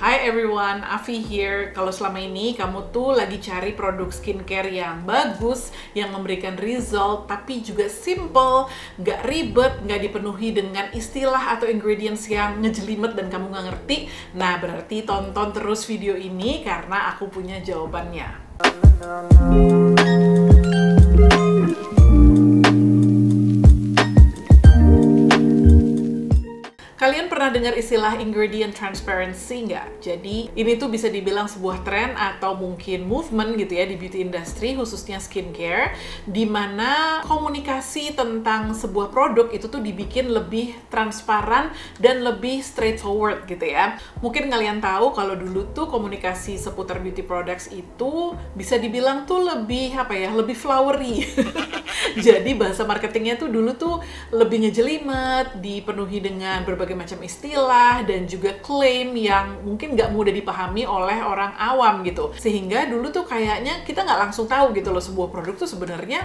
Hi everyone, Afi here. Kalau selama ini kamu tuh lagi cari produk skincare yang bagus, yang memberikan result, tapi juga simple, nggak ribet, nggak dipenuhi dengan istilah atau ingredients yang ngejelimet dan kamu nggak ngerti, nah berarti tonton terus video ini karena aku punya jawabannya. Kalian pernah dengar istilah ingredient transparency nggak? Jadi ini tuh bisa dibilang sebuah tren atau mungkin movement gitu ya di beauty industry, khususnya skincare, di mana komunikasi tentang sebuah produk itu tuh dibikin lebih transparan dan lebih straightforward gitu ya. Mungkin kalian tahu kalau dulu tuh komunikasi seputar beauty products itu bisa dibilang tuh lebih lebih flowery. Jadi bahasa marketingnya tuh dulu tuh lebih ngejelimet, dipenuhi dengan berbagai macam istilah dan juga klaim yang mungkin nggak mudah dipahami oleh orang awam gitu. Sehingga dulu tuh kayaknya kita nggak langsung tahu gitu loh sebuah produk tuh sebenarnya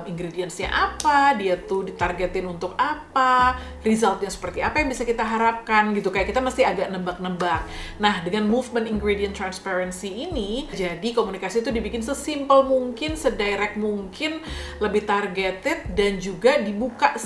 ingredientsnya apa, dia tuh ditargetin untuk apa, resultnya seperti apa yang bisa kita harapkan gitu. Kayak kita mesti agak nebak-nebak. Nah, dengan movement ingredient transparency ini, jadi komunikasi itu dibikin sesimpel mungkin, sedirect mungkin, lebih targeted dan juga dibuka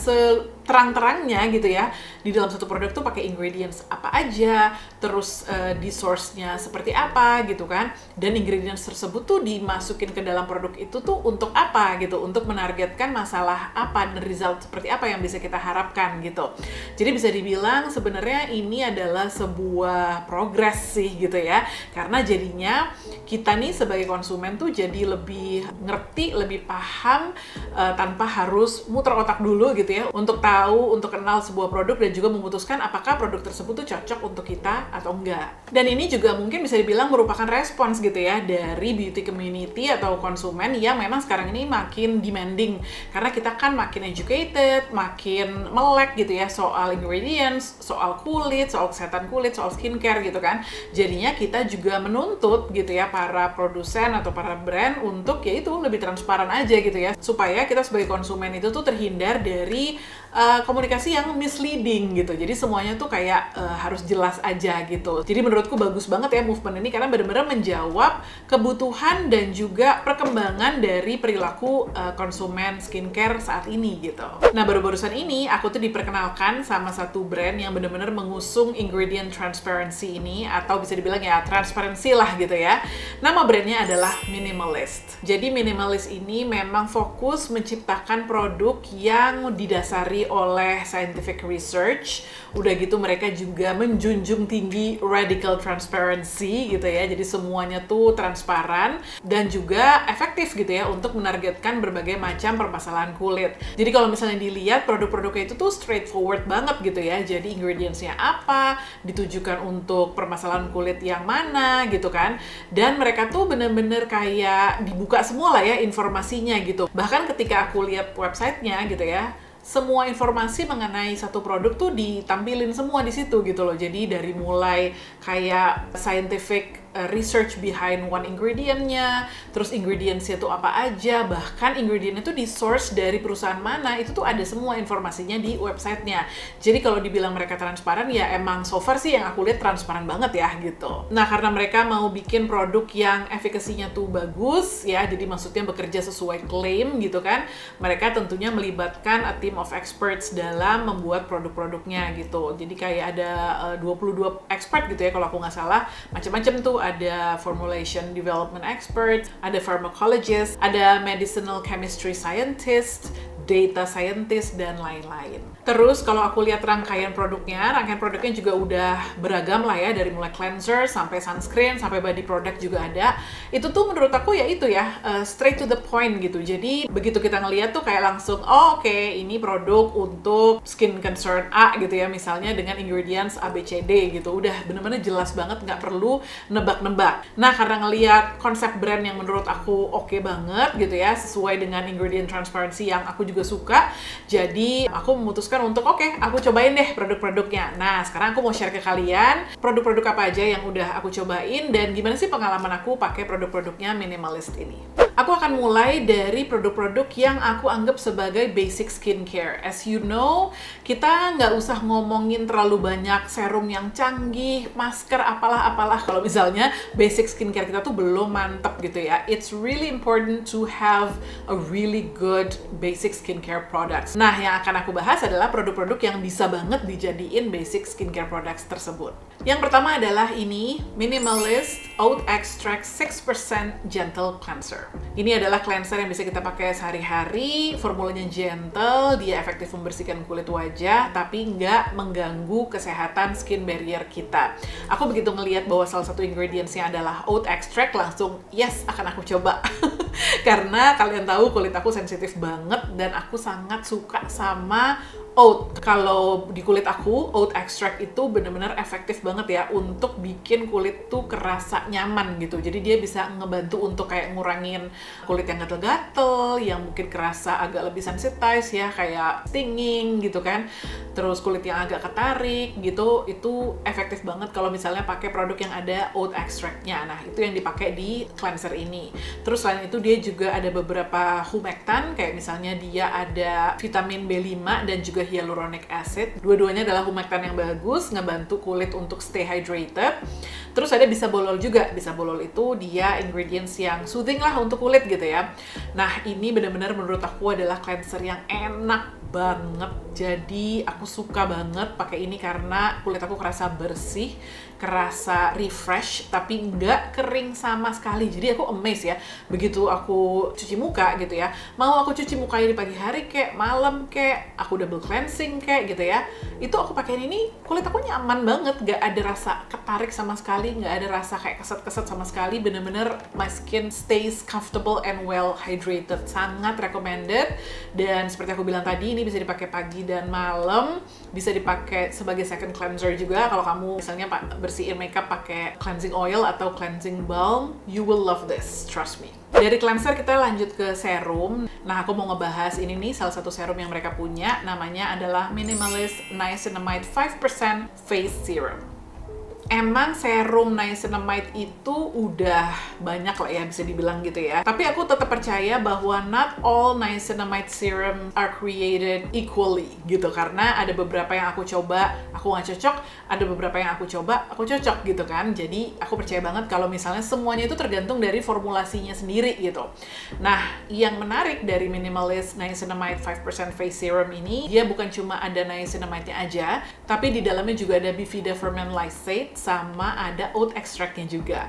terang-terangnya gitu ya. Di dalam satu produk tuh pakai ingredients apa aja, terus di source-nya seperti apa gitu kan. Dan ingredients tersebut tuh dimasukin ke dalam produk itu tuh untuk apa gitu, untuk menargetkan masalah apa dan result seperti apa yang bisa kita harapkan gitu. Jadi bisa dibilang sebenarnya ini adalah sebuah progres sih gitu ya. Karena jadinya kita nih sebagai konsumen tuh jadi lebih ngerti, lebih paham tanpa harus muter otak dulu gitu ya, untuk tahu, untuk kenal sebuah produk dan juga memutuskan apakah produk tersebut tuh cocok untuk kita atau enggak. Dan ini juga mungkin bisa dibilang merupakan respons gitu ya dari beauty community atau konsumen yang memang sekarang ini makin demanding karena kita kan makin educated, makin melek gitu ya soal ingredients, soal kulit, soal kesehatan kulit, soal skincare gitu kan. Jadinya kita juga menuntut gitu ya para produsen atau para brand untuk ya itu lebih transparan aja gitu ya, supaya kita sebagai konsumen itu tuh terhindar dari komunikasi yang misleading gitu. Jadi semuanya tuh kayak harus jelas aja gitu. Jadi menurutku bagus banget ya movement ini karena benar-benar menjawab kebutuhan dan juga perkembangan dari perilaku konsumen skincare saat ini gitu. Nah, baru-barusan ini aku tuh diperkenalkan sama satu brand yang benar-benar mengusung ingredient transparency ini, atau bisa dibilang ya transparency lah gitu ya. Nama brandnya adalah Minimalist. Jadi Minimalist ini memang fokus menciptakan produk yang didasari oleh scientific research. Udah gitu mereka juga menjunjung tinggi radical transparency gitu ya. Jadi semuanya tuh transparan dan juga efektif gitu ya untuk menargetkan berbagai macam permasalahan kulit. Jadi kalau misalnya dilihat produk-produknya itu tuh straightforward banget gitu ya. Jadi ingredientsnya apa, ditujukan untuk permasalahan kulit yang mana gitu kan. Dan mereka tuh bener-bener kayak dibuka semua lah ya informasinya gitu. Bahkan ketika aku lihat websitenya gitu ya, semua informasi mengenai satu produk tuh ditampilin semua di situ gitu loh. Jadi dari mulai kayak scientific research behind one ingredientnya, terus ingredientsnya tuh apa aja, bahkan ingredientnya tuh di source dari perusahaan mana, itu tuh ada semua informasinya di websitenya. Jadi kalau dibilang mereka transparan, ya emang so far sih yang aku lihat transparan banget ya gitu. Nah, karena mereka mau bikin produk yang efikasinya tuh bagus ya, jadi maksudnya bekerja sesuai klaim gitu kan, mereka tentunya melibatkan a team of experts dalam membuat produk-produknya gitu. Jadi kayak ada 22 expert gitu ya kalau aku nggak salah, macam-macam tuh. Ada formulation development expert, ada pharmacologist, ada medicinal chemistry scientist, data scientist, dan lain-lain. Terus kalau aku lihat rangkaian produknya juga udah beragam lah ya, dari mulai cleanser sampai sunscreen sampai body product juga ada. Itu tuh menurut aku ya itu ya straight to the point gitu. Jadi begitu kita ngeliat tuh kayak langsung oke, ini produk untuk skin concern A gitu ya misalnya, dengan ingredients ABCD gitu. Udah bener-bener jelas banget, nggak perlu nebak-nebak. Nah, karena ngeliat konsep brand yang menurut aku oke banget gitu ya, sesuai dengan ingredient transparency yang aku juga suka, jadi aku memutuskan untuk aku cobain deh produk-produknya. Nah, sekarang aku mau share ke kalian produk-produk apa aja yang udah aku cobain dan gimana sih pengalaman aku pakai produk-produknya Minimalist ini. Aku akan mulai dari produk-produk yang aku anggap sebagai basic skincare. As you know, kita nggak usah ngomongin terlalu banyak serum yang canggih, masker, apalah-apalah. Kalau misalnya basic skincare kita tuh belum mantep gitu ya. It's really important to have a really good basic skincare products. Nah, yang akan aku bahas adalah produk-produk yang bisa banget dijadiin basic skincare products tersebut. Yang pertama adalah ini, Minimalist Oat Extract 6% Gentle Cleanser. Ini adalah cleanser yang bisa kita pakai sehari-hari, formulanya gentle, dia efektif membersihkan kulit wajah, tapi nggak mengganggu kesehatan skin barrier kita. Aku begitu ngelihat bahwa salah satu ingredientsnya adalah oat extract, langsung yes, akan aku coba. Karena kalian tahu kulit aku sensitif banget, dan aku sangat suka sama oat. Kalau di kulit aku, oat extract itu bener-bener efektif banget ya untuk bikin kulit tuh kerasa nyaman gitu. Jadi dia bisa ngebantu untuk kayak ngurangin kulit yang gatel-gatel, yang mungkin kerasa agak lebih sensitized ya, kayak stinging gitu kan. Terus kulit yang agak ketarik gitu, itu efektif banget kalau misalnya pakai produk yang ada oat extract-nya. Nah, itu yang dipakai di cleanser ini. Terus selain itu dia juga ada beberapa humectant, kayak misalnya dia ada vitamin B5 dan juga hyaluronic acid. Dua-duanya adalah humectant yang bagus, ngebantu kulit untuk stay hydrated. Terus ada bisabolol juga. Bisabolol itu dia ingredients yang soothing lah untuk kulit gitu ya. Nah, ini benar-benar menurut aku adalah cleanser yang enak banget. Jadi aku suka banget pakai ini karena kulit aku kerasa bersih, kerasa refresh, tapi nggak kering sama sekali. Jadi aku amazed ya, begitu aku cuci muka gitu ya, mau aku cuci mukanya di pagi hari kayak malam kayak aku double cleansing kayak gitu ya, itu aku pakai ini, kulit aku nyaman banget, nggak ada rasa ketarik sama sekali, nggak ada rasa kayak keset-keset sama sekali. Bener-bener my skin stays comfortable and well hydrated. Sangat recommended. Dan seperti aku bilang tadi, ini bisa dipakai pagi dan malam, bisa dipakai sebagai second cleanser juga. Kalau kamu misalnya bersihin makeup pakai cleansing oil atau cleansing balm, you will love this, trust me. Dari cleanser kita lanjut ke serum. Nah, aku mau ngebahas ini nih, salah satu serum yang mereka punya, namanya adalah Minimalist Niacinamide 5% Face Serum. Emang serum niacinamide itu udah banyak lah ya, bisa dibilang gitu ya. Tapi aku tetap percaya bahwa not all niacinamide serum are created equally gitu. Karena ada beberapa yang aku coba, aku nggak cocok. Ada beberapa yang aku coba, aku cocok gitu kan. Jadi aku percaya banget kalau misalnya semuanya itu tergantung dari formulasinya sendiri gitu. Nah, yang menarik dari Minimalist Niacinamide 5% Face Serum ini, dia bukan cuma ada niacinamide-nya aja, tapi di dalamnya juga ada bifida ferment lysate, sama ada oat extract-nya juga.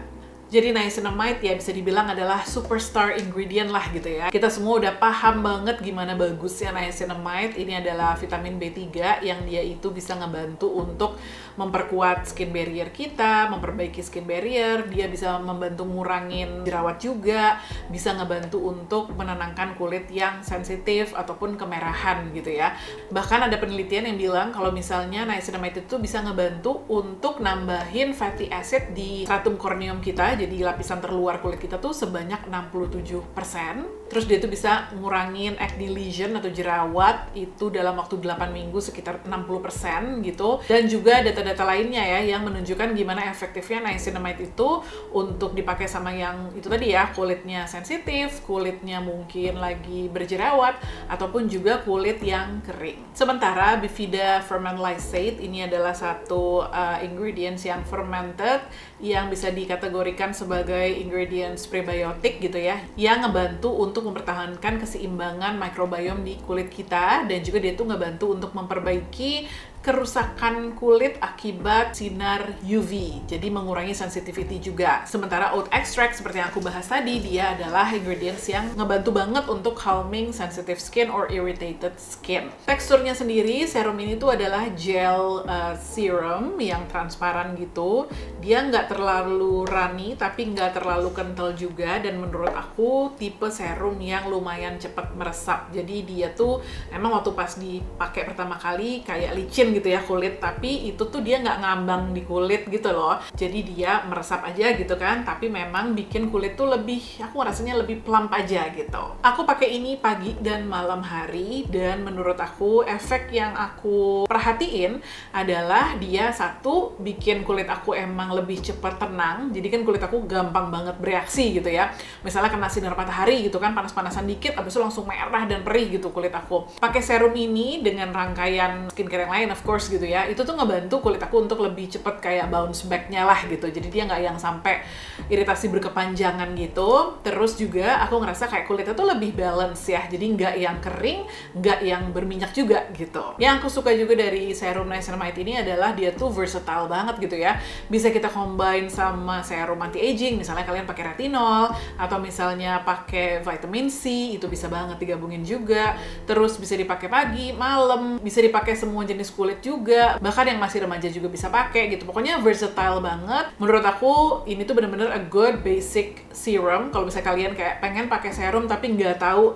Jadi niacinamide ya bisa dibilang adalah superstar ingredient lah gitu ya. Kita semua udah paham banget gimana bagusnya niacinamide. Ini adalah vitamin B3 yang dia itu bisa ngebantu untuk memperkuat skin barrier kita, memperbaiki skin barrier. Dia bisa membantu ngurangin jerawat juga, bisa ngebantu untuk menenangkan kulit yang sensitif ataupun kemerahan gitu ya. Bahkan ada penelitian yang bilang kalau misalnya niacinamide itu bisa ngebantu untuk nambahin fatty acid di stratum corneum kita, jadi lapisan terluar kulit kita tuh sebanyak 67%. Terus dia tuh bisa ngurangin acne lesion atau jerawat itu dalam waktu 8 minggu sekitar 60% gitu. Dan juga data-data lainnya ya yang menunjukkan gimana efektifnya niacinamide itu untuk dipakai sama yang itu tadi ya, kulitnya sensitif, kulitnya mungkin lagi berjerawat, ataupun juga kulit yang kering. Sementara bifida ferment lysate ini adalah satu ingredients yang fermented yang bisa dikategorikan sebagai ingredients prebiotik gitu ya, yang ngebantu untuk mempertahankan keseimbangan microbiome di kulit kita, dan juga dia tuh ngebantu untuk memperbaiki kerusakan kulit akibat sinar UV, jadi mengurangi sensitivity juga. Sementara oat extract seperti yang aku bahas tadi, dia adalah ingredients yang ngebantu banget untuk calming sensitive skin or irritated skin. Teksturnya sendiri, serum ini tuh adalah gel serum yang transparan gitu. Dia nggak terlalu runny, tapi nggak terlalu kental juga, dan menurut aku tipe serum yang lumayan cepat meresap. Jadi dia tuh emang waktu pas dipakai pertama kali kayak licin skin gitu ya, kulit, tapi itu tuh dia nggak ngambang di kulit gitu loh. Jadi dia meresap aja gitu kan, tapi memang bikin kulit tuh lebih, aku rasanya lebih plump aja gitu. Aku pakai ini pagi dan malam hari, dan menurut aku efek yang aku perhatiin adalah dia satu, bikin kulit aku emang lebih cepat tenang. Jadi kan kulit aku gampang banget bereaksi gitu ya. Misalnya kena sinar matahari gitu kan, panas-panasan dikit, abis itu langsung merah dan perih gitu kulit aku. Pakai serum ini dengan rangkaian skincare yang lain of course gitu ya, itu tuh ngebantu kulit aku untuk lebih cepet kayak bounce back-nya lah gitu. Jadi dia nggak yang sampai iritasi berkepanjangan gitu. Terus juga aku ngerasa kayak kulitnya tuh lebih balance ya, jadi nggak yang kering, nggak yang berminyak juga gitu. Yang aku suka juga dari serum niacinamide ini adalah dia tuh versatile banget gitu ya. Bisa kita combine sama serum anti-aging, misalnya kalian pakai retinol, atau misalnya pakai vitamin C, itu bisa banget digabungin juga. Terus bisa dipakai pagi, malam, bisa dipakai semua jenis kulit juga, bahkan yang masih remaja juga bisa pakai gitu. Pokoknya versatile banget. Menurut aku ini tuh bener-bener a good basic serum. Kalau misalnya kalian kayak pengen pakai serum tapi nggak tahu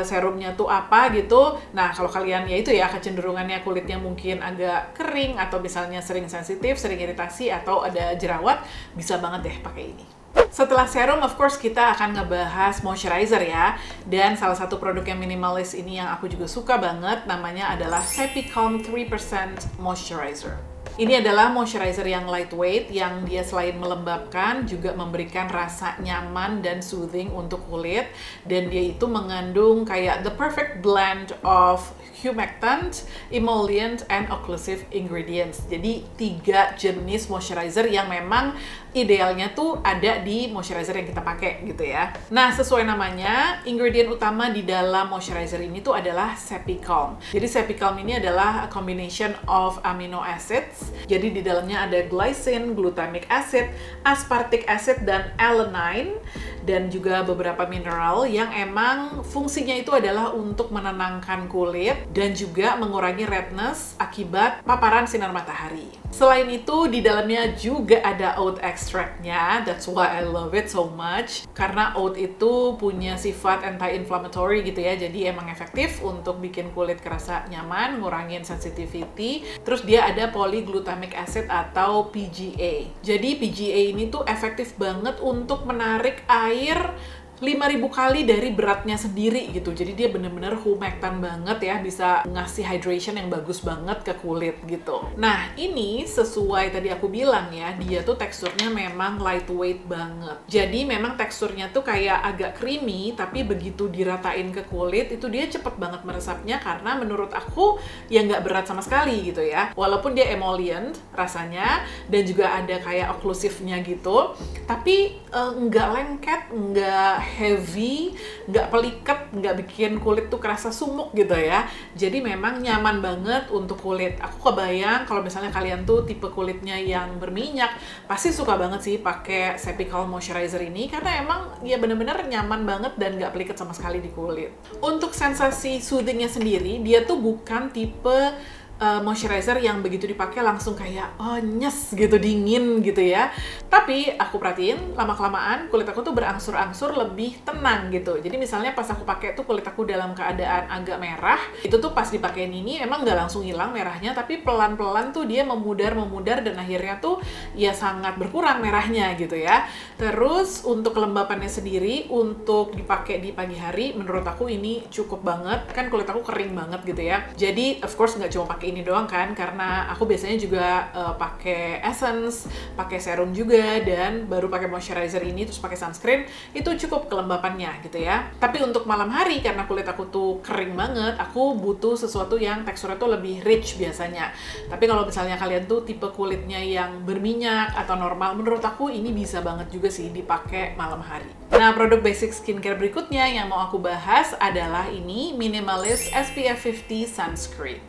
serumnya tuh apa gitu, nah kalau kalian ya itu ya kecenderungannya kulitnya mungkin agak kering, atau misalnya sering sensitif, sering iritasi, atau ada jerawat, bisa banget deh pakai ini. Setelah serum, of course, kita akan ngebahas moisturizer ya. Dan salah satu produk yang minimalis ini yang aku juga suka banget, namanya adalah Cepicalm 3% Moisturizer. Ini adalah moisturizer yang lightweight, yang dia selain melembabkan, juga memberikan rasa nyaman dan soothing untuk kulit. Dan dia itu mengandung kayak the perfect blend of humectant, emollient, and occlusive ingredients. Jadi 3 jenis moisturizer yang memang idealnya tuh ada di moisturizer yang kita pakai gitu ya. Nah, sesuai namanya, ingredient utama di dalam moisturizer ini tuh adalah Cepicalm. Jadi Cepicalm ini adalah a combination of amino acids. Jadi di dalamnya ada glycine, glutamic acid, aspartic acid, dan alanine, dan juga beberapa mineral yang emang fungsinya itu adalah untuk menenangkan kulit dan juga mengurangi redness akibat paparan sinar matahari. Selain itu, di dalamnya juga ada oat extract-nya. That's why I love it so much. Karena oat itu punya sifat anti-inflammatory gitu ya. Jadi emang efektif untuk bikin kulit kerasa nyaman, ngurangin sensitivity. Terus dia ada polyglutamic acid atau PGA. Jadi PGA ini tuh efektif banget untuk menarik air 5.000 kali dari beratnya sendiri gitu. Jadi dia bener-bener humectant banget ya, bisa ngasih hydration yang bagus banget ke kulit gitu. Nah, ini sesuai tadi aku bilang ya, dia tuh teksturnya memang lightweight banget. Jadi memang teksturnya tuh kayak agak creamy, tapi begitu diratain ke kulit, itu dia cepet banget meresapnya, karena menurut aku ya nggak berat sama sekali gitu ya. Walaupun dia emollient rasanya, dan juga ada kayak occlusive-nya gitu, tapi nggak lengket, nggak heavy, nggak peliket, nggak bikin kulit tuh kerasa sumuk gitu ya. Jadi memang nyaman banget untuk kulit. Aku kebayang kalau misalnya kalian tuh tipe kulitnya yang berminyak, pasti suka banget sih pakai Cepicalm moisturizer ini, karena emang ya bener-bener nyaman banget dan nggak peliket sama sekali di kulit. Untuk sensasi soothingnya sendiri, dia tuh bukan tipe moisturizer yang begitu dipakai langsung kayak oh nyes gitu, dingin gitu ya. Tapi aku perhatiin lama-kelamaan kulit aku tuh berangsur-angsur lebih tenang gitu. Jadi misalnya pas aku pakai tuh kulit aku dalam keadaan agak merah, itu tuh pas dipakein ini emang nggak langsung hilang merahnya, tapi pelan-pelan tuh dia memudar dan akhirnya tuh ya sangat berkurang merahnya gitu ya. Terus untuk kelembapannya sendiri, untuk dipakai di pagi hari, menurut aku ini cukup banget. Kan kulit aku kering banget gitu ya. Jadi of course nggak cuma pakai ini doang kan, karena aku biasanya juga pakai essence, pakai serum juga, dan baru pakai moisturizer ini, terus pakai sunscreen, itu cukup kelembapannya gitu ya. Tapi untuk malam hari, karena kulit aku tuh kering banget, aku butuh sesuatu yang teksturnya tuh lebih rich biasanya. Tapi kalau misalnya kalian tuh tipe kulitnya yang berminyak atau normal, menurut aku ini bisa banget juga sih dipakai malam hari. Nah, produk basic skincare berikutnya yang mau aku bahas adalah ini, Minimalist SPF 50 Sunscreen.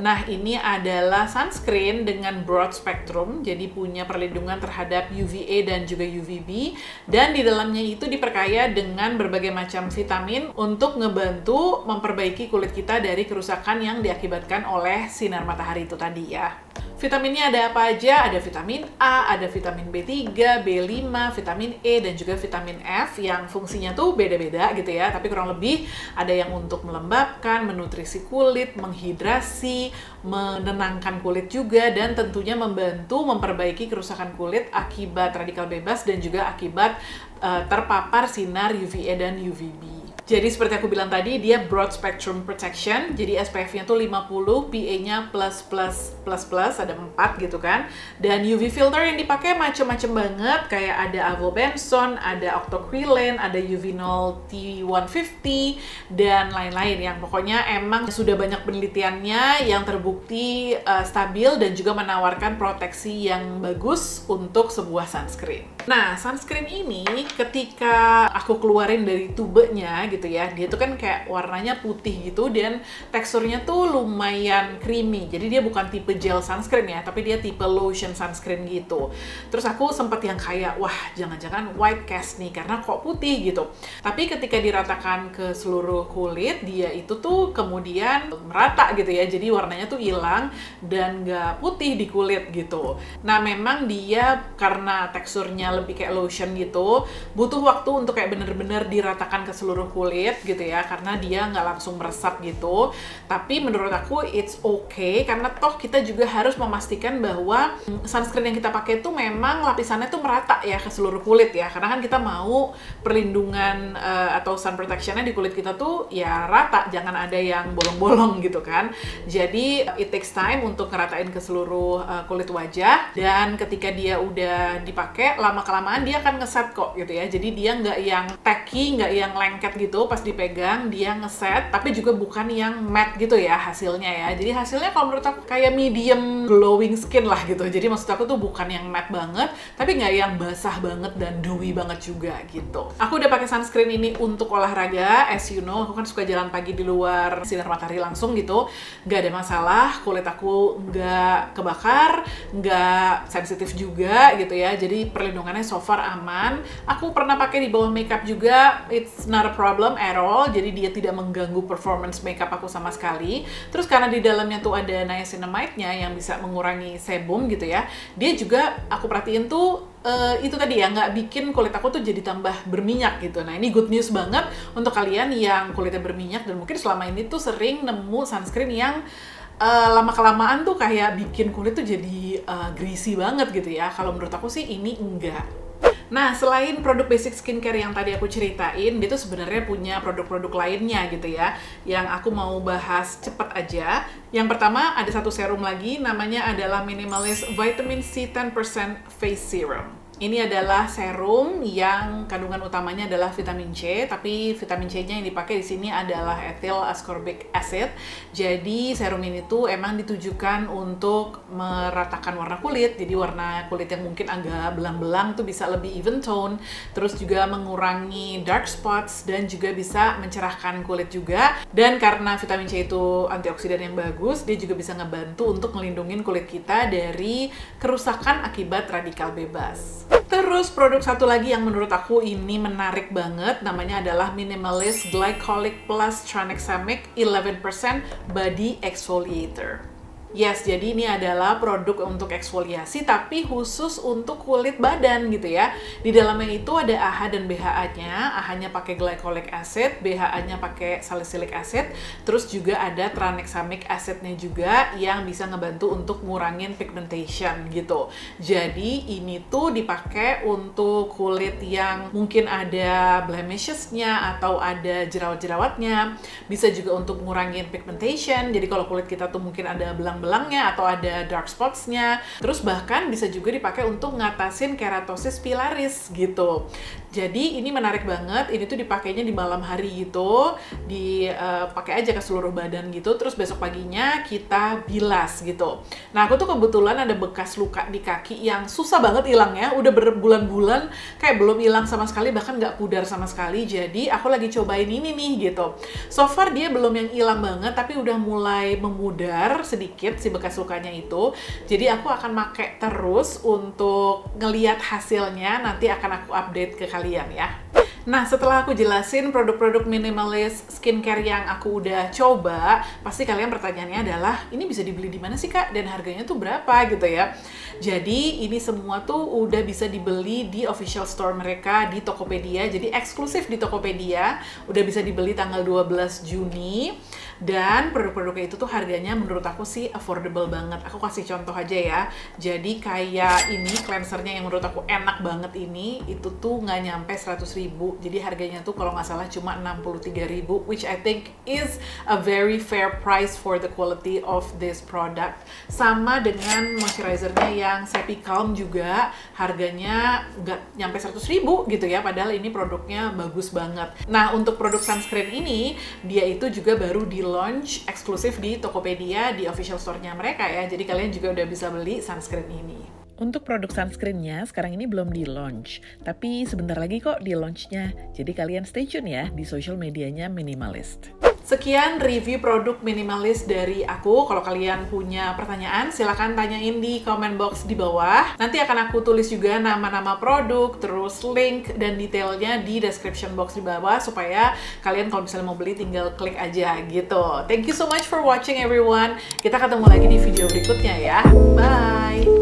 Nah, ini adalah sunscreen dengan broad spectrum, jadi punya perlindungan terhadap UVA dan juga UVB, dan di dalamnya itu diperkaya dengan berbagai macam vitamin untuk ngebantu memperbaiki kulit kita dari kerusakan yang diakibatkan oleh sinar matahari itu tadi ya. Vitaminnya ada apa aja? Ada vitamin A, ada vitamin B3, B5, vitamin E, dan juga vitamin F yang fungsinya tuh beda-beda gitu ya. Tapi kurang lebih ada yang untuk melembabkan, menutrisi kulit, menghidrasi, menenangkan kulit juga, dan tentunya membantu memperbaiki kerusakan kulit akibat radikal bebas dan juga akibat terpapar sinar UVA dan UVB. Jadi seperti aku bilang tadi, dia broad spectrum protection, jadi SPF-nya tuh 50, PA-nya plus, ada 4 gitu kan. Dan UV filter yang dipakai macem-macem banget, kayak ada avobenzone, ada octocrylene, ada uvinol T150, dan lain-lain yang pokoknya emang sudah banyak penelitiannya yang terbukti stabil dan juga menawarkan proteksi yang bagus untuk sebuah sunscreen. Nah, sunscreen ini ketika aku keluarin dari tubenya gitu ya, dia tuh kan kayak warnanya putih gitu dan teksturnya tuh lumayan creamy. Jadi dia bukan tipe gel sunscreen ya, tapi dia tipe lotion sunscreen gitu. Terus aku sempet yang kayak, wah jangan-jangan white cast nih karena kok putih gitu. Tapi ketika diratakan ke seluruh kulit, dia itu tuh kemudian merata gitu ya. Jadi warnanya tuh hilang dan nggak putih di kulit gitu. Nah memang dia karena teksturnya lebih kayak lotion gitu, butuh waktu untuk kayak bener-bener diratakan ke seluruh kulit gitu ya, karena dia nggak langsung meresap gitu. Tapi menurut aku it's okay, karena toh kita juga harus memastikan bahwa sunscreen yang kita pakai itu memang lapisannya tuh merata ya ke seluruh kulit ya, karena kan kita mau perlindungan atau sun protectionnya di kulit kita tuh ya rata, jangan ada yang bolong-bolong gitu kan. Jadi it takes time untuk ngeratain ke seluruh kulit wajah, dan ketika dia udah dipakai lama-kelamaan dia akan ngeset kok gitu ya. Jadi dia nggak yang tacky, nggak yang lengket gitu pas dipegang, dia ngeset, tapi juga bukan yang matte gitu ya hasilnya ya. Jadi hasilnya kalau menurut aku kayak medium glowing skin lah gitu. Jadi maksud aku tuh bukan yang matte banget, tapi nggak yang basah banget dan dewy banget juga gitu. Aku udah pakai sunscreen ini untuk olahraga, as you know, aku kan suka jalan pagi di luar sinar matahari langsung gitu. Nggak ada masalah, kulit aku nggak kebakar, nggak sensitif juga gitu ya. Jadi perlindungannya so far aman. Aku pernah pakai di bawah makeup juga, it's not a problem at all. Jadi dia tidak mengganggu performance makeup aku sama sekali. Terus karena di dalamnya tuh ada niacinamide-nya yang bisa mengurangi sebum gitu ya, dia juga aku perhatiin tuh itu tadi ya, nggak bikin kulit aku tuh jadi tambah berminyak gitu. Nah ini good news banget untuk kalian yang kulitnya berminyak dan mungkin selama ini tuh sering nemu sunscreen yang lama-kelamaan tuh kayak bikin kulit tuh jadi greasy banget gitu ya. Kalau menurut aku sih ini enggak. Nah, selain produk basic skincare yang tadi aku ceritain, dia tuh sebenarnya punya produk-produk lainnya gitu ya, yang aku mau bahas cepet aja. Yang pertama, ada satu serum lagi, namanya adalah Minimalist Vitamin C 10% Face Serum. Ini adalah serum yang kandungan utamanya adalah vitamin C, tapi vitamin C-nya yang dipakai di sini adalah ethyl ascorbic acid. Jadi serum ini tuh emang ditujukan untuk meratakan warna kulit. Jadi warna kulit yang mungkin agak belang-belang tuh bisa lebih even tone, terus juga mengurangi dark spots dan juga bisa mencerahkan kulit juga. Dan karena vitamin C itu antioksidan yang bagus, dia juga bisa ngebantu untuk melindungi kulit kita dari kerusakan akibat radikal bebas. Terus produk satu lagi yang menurut aku ini menarik banget, namanya adalah Minimalist Glycolic Plus Tranexamic 11% Body Exfoliator. Yes, jadi ini adalah produk untuk eksfoliasi tapi khusus untuk kulit badan gitu ya. Di dalamnya itu ada AHA dan BHA-nya. AHA-nya pakai glycolic acid, BHA-nya pakai salicylic acid, terus juga ada tranexamic acid-nya juga yang bisa ngebantu untuk ngurangin pigmentation gitu. Jadi ini tuh dipakai untuk kulit yang mungkin ada blemishes-nya atau ada jerawat-jerawatnya. Bisa juga untuk ngurangin pigmentation. Jadi kalau kulit kita tuh mungkin ada belangnya atau ada dark spots-nya. Terus bahkan bisa juga dipakai untuk ngatasin keratosis pilaris gitu. Jadi ini menarik banget, ini tuh dipakainya di malam hari gitu, dipakai aja ke seluruh badan gitu, terus besok paginya kita bilas gitu. Nah aku tuh kebetulan ada bekas luka di kaki yang susah banget hilangnya, udah berbulan-bulan kayak belum hilang sama sekali, bahkan nggak pudar sama sekali. Jadi aku lagi cobain ini nih gitu. So far dia belum yang hilang banget, tapi udah mulai memudar sedikit si bekas lukanya itu. Jadi aku akan pakai terus untuk ngeliat hasilnya, nanti akan aku update ke kalian ya. Nah, setelah aku jelasin produk-produk minimalis skincare yang aku udah coba, pasti kalian pertanyaannya adalah, ini bisa dibeli di mana sih Kak? Dan harganya tuh berapa gitu ya? Jadi, ini semua tuh udah bisa dibeli di official store mereka di Tokopedia. Jadi, eksklusif di Tokopedia. Udah bisa dibeli tanggal 12 Juni. Dan produk-produknya itu tuh harganya menurut aku sih affordable banget. Aku kasih contoh aja ya. Jadi, kayak ini cleansernya yang menurut aku enak banget ini, itu tuh nggak nyampe 100.000. Jadi harganya tuh kalau nggak salah cuma 63.000, which I think is a very fair price for the quality of this product. Sama dengan moisturizernya yang Sepi Calm juga, harganya nggak nyampe 100.000 gitu ya, padahal ini produknya bagus banget. Nah, untuk produk sunscreen ini, dia itu juga baru di launch eksklusif di Tokopedia, di official store-nya mereka ya, jadi kalian juga udah bisa beli sunscreen ini. Untuk produk sunscreen-nya sekarang ini belum di-launch, tapi sebentar lagi kok di-launch-nya. Jadi kalian stay tune ya di social medianya Minimalist. Sekian review produk minimalis dari aku. Kalau kalian punya pertanyaan, silahkan tanyain di comment box di bawah. Nanti akan aku tulis juga nama-nama produk, terus link dan detailnya di description box di bawah, supaya kalian kalau misalnya mau beli tinggal klik aja gitu. Thank you so much for watching everyone. Kita ketemu lagi di video berikutnya ya. Bye!